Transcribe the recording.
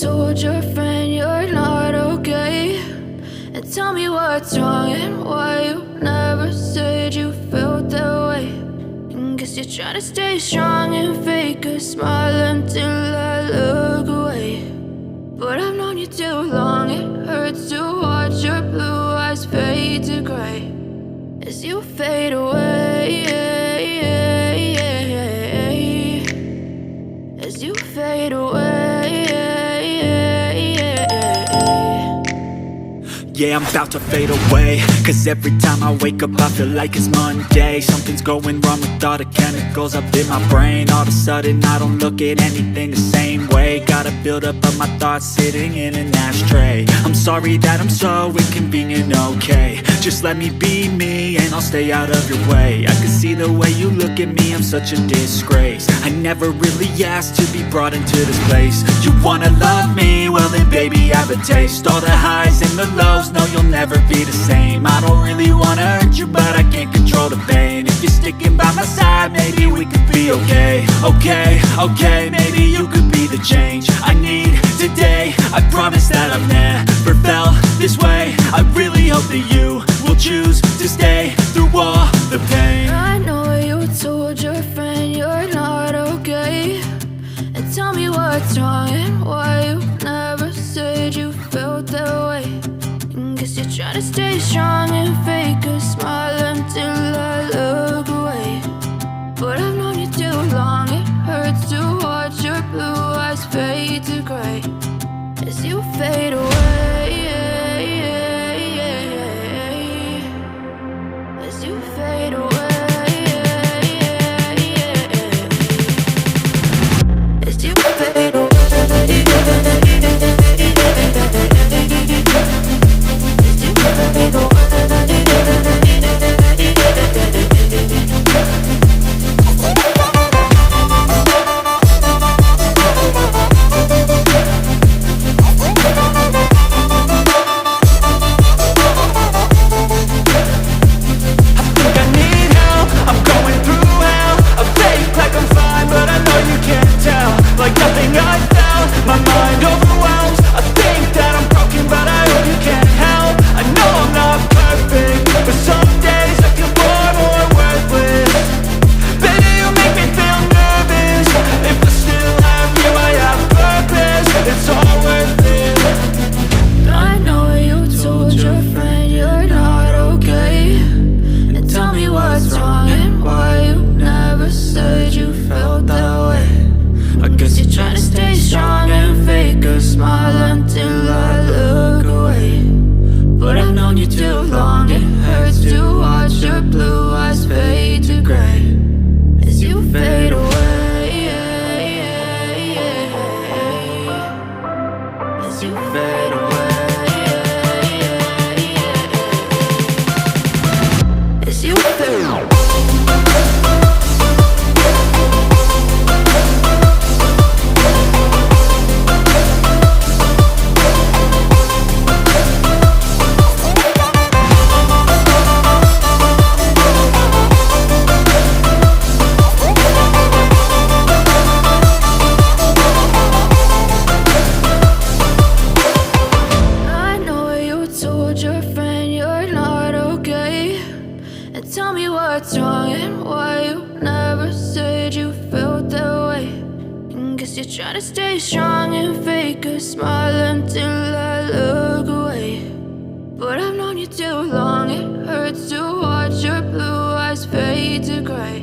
told your friend you're not okay, and tell me what's wrong and why you never said you felt that way. And guess you're trying to stay strong and fake a smile until I look away. But I've known you too long, it hurts to watch your blue eyes fade to gray as you fade away, as you fade away. Yeah, I'm about to fade away, 'cause every time I wake up I feel like it's Monday. Something's going wrong with all the chemicals up in my brain. All of a sudden I don't look at anything the same way. Got a build up of my thoughts sitting in an ashtray. I'm sorry that I'm so inconvenient, okay? Just let me be me and I'll stay out of your way. I can see the way you look at me, I'm such a disgrace. I never really asked to be brought into this place. You wanna love me? Well then baby, have a taste. All the highs and the lows, no, you'll never be the same. I don't really wanna hurt you, but I can't control the pain. If you're sticking by my side, maybe we could be okay. Okay, okay, maybe you could be the change I need today. I promise that I've never felt this way. I really hope that you will choose to stay through all the pain. I know you told your friend you're not okay, and tell me what's wrong and why you never said you felt that way. Guess you're trying to stay strong and fake a smile until I look away. But I've known you too long, it hurts to watch your blue eyes fade to gray as you fade away, as you fade away, as you fade away. You're trying to stay strong and fake a smile until I look away. But I've known you too long, it hurts to watch your blue eyes fade to gray